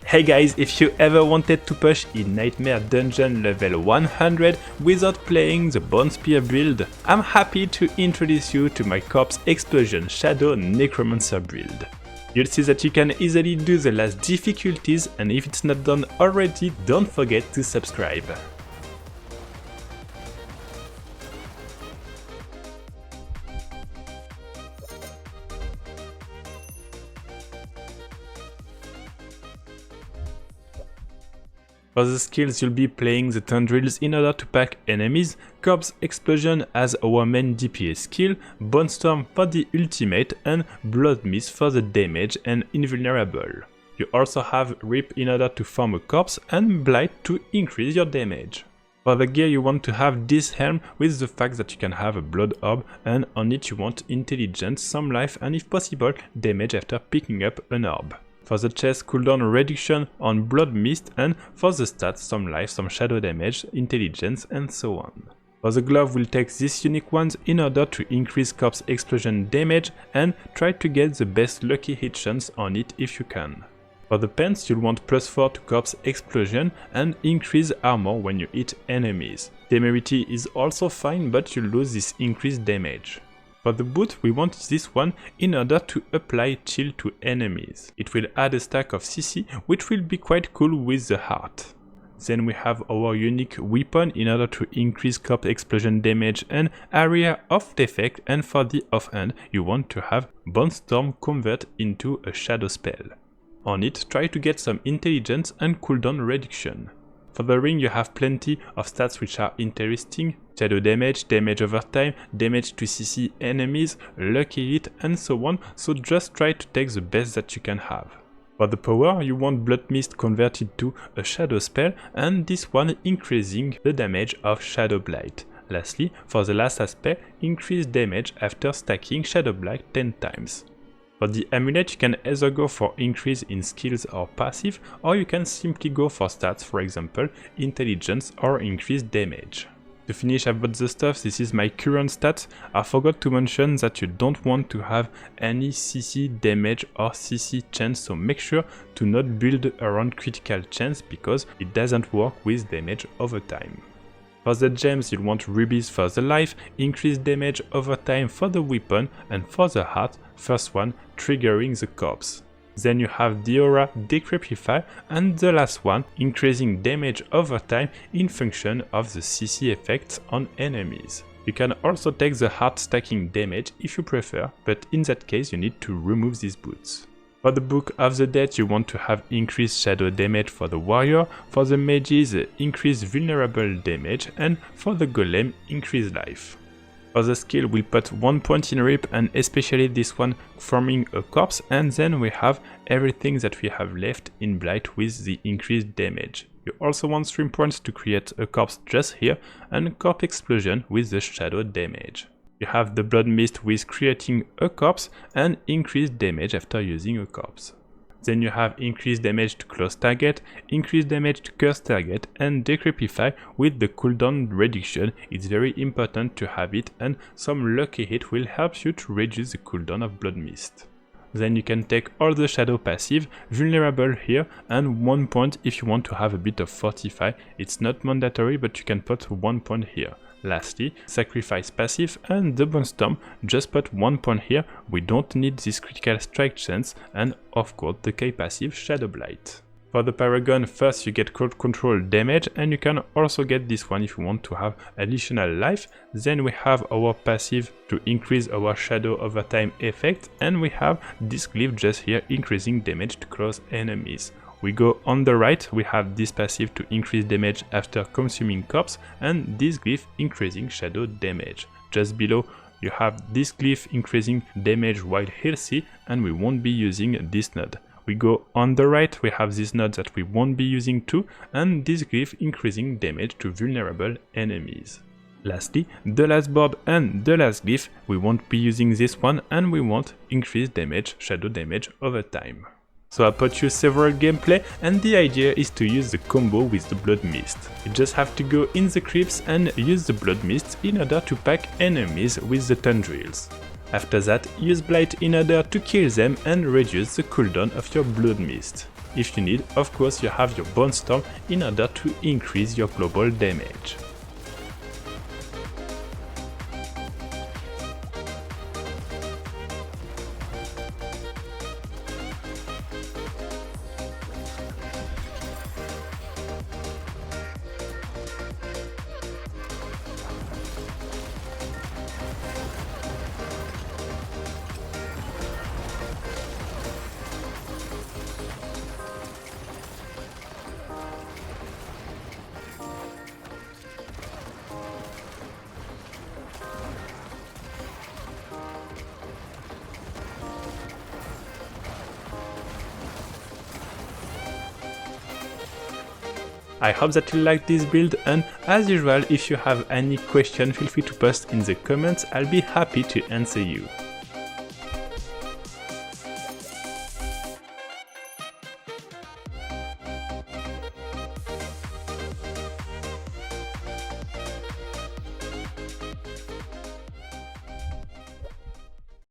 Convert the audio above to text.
Hey guys, if you ever wanted to push in Nightmare Dungeon level 100 without playing the Bone Spear build, I'm happy to introduce you to my Corpse Explosion Shadow Necromancer build. You'll see that you can easily do the last difficulties, and if it's not done already, don't forget to subscribe. For the skills, you'll be playing the tendrils in order to pack enemies, Corpse Explosion as our main DPS skill, Bone Storm for the ultimate, and Blood Mist for the damage and invulnerable. You also have Rip in order to form a corpse, and Blight to increase your damage. For the gear, you want to have this helm with the fact that you can have a blood orb, and on it you want intelligence, some life, and if possible damage after picking up an orb. For the chest, cooldown reduction on Blood Mist, and for the stats, some life, some shadow damage, intelligence, and so on. For the glove, we'll take these unique ones in order to increase Corpse Explosion damage and try to get the best lucky hit chance on it if you can. For the pants, you'll want +4 to Corpse Explosion and increase armor when you hit enemies. Temerity is also fine, but you lose this increased damage. For the boot, we want this one in order to apply chill to enemies. It will add a stack of CC, which will be quite cool with the heart. Then we have our unique weapon in order to increase Corpse Explosion damage and area of effect, and for the offhand, you want to have Bone Storm convert into a shadow spell. On it, try to get some intelligence and cooldown reduction. For the ring, you have plenty of stats which are interesting: shadow damage, damage over time, damage to CC enemies, lucky hit, and so on, so just try to take the best that you can have. For the power, you want Blood Mist converted to a shadow spell, and this one increasing the damage of Shadow Blight. Lastly, for the last aspect, increase damage after stacking Shadow Blight 10 times. For the amulet, you can either go for increase in skills or passive, or you can simply go for stats, for example, intelligence or increased damage. To finish about the stuff, this is my current stats. I forgot to mention that you don't want to have any CC damage or CC chance, so make sure to not build around critical chance because it doesn't work with damage over time. For the gems, you'll want rubies for the life, increased damage over time for the weapon, and for the heart, first one triggering the corpse. Then you have the aura Decrepify, and the last one increasing damage over time in function of the CC effects on enemies. You can also take the heart stacking damage if you prefer, but in that case you need to remove these boots. For the Book of the Dead, you want to have increased shadow damage for the warrior, for the mages increased vulnerable damage, and for the golem increased life. For the skill, we'll put 1 point in Rip, and especially this one forming a corpse, and then we have everything that we have left in Blight with the increased damage. You also want 3 points to create a corpse just here, and Corpse Explosion with the shadow damage. You have the Blood Mist with creating a corpse and increased damage after using a corpse. Then you have increased damage to close target, increased damage to curse target, and Decrepify with the cooldown reduction. It's very important to have it, and some lucky hit will help you to reduce the cooldown of Blood Mist. Then you can take all the shadow passive, vulnerable here, and 1 point if you want to have a bit of fortify. It's not mandatory, but you can put 1 point here. Lastly, sacrifice passive and the Bone Storm, just put 1 point here, we don't need this critical strike chance, and of course the K passive Shadow Blight. For the Parangon, first you get crowd control damage, and you can also get this one if you want to have additional life. Then we have our passive to increase our shadow over time effect, and we have this glyph just here increasing damage to close enemies. We go on the right, we have this passive to increase damage after consuming corpse, and this glyph increasing shadow damage. Just below you have this glyph increasing damage while healthy, and we won't be using this node. We go on the right, we have this node that we won't be using too, and this glyph increasing damage to vulnerable enemies. Lastly, the last board and the last glyph, we won't be using this one, and we want increased damage, shadow damage over time. So I put you several gameplay, and the idea is to use the combo with the Blood Mist. You just have to go in the creeps and use the Blood Mist in order to pack enemies with the tendrils. After that, use Blight in order to kill them and reduce the cooldown of your Blood Mist. if you need, of course you have your Bone Storm in order to increase your global damage. I hope that you like this build, and as usual, if you have any question, feel free to post in the comments, I'll be happy to answer you.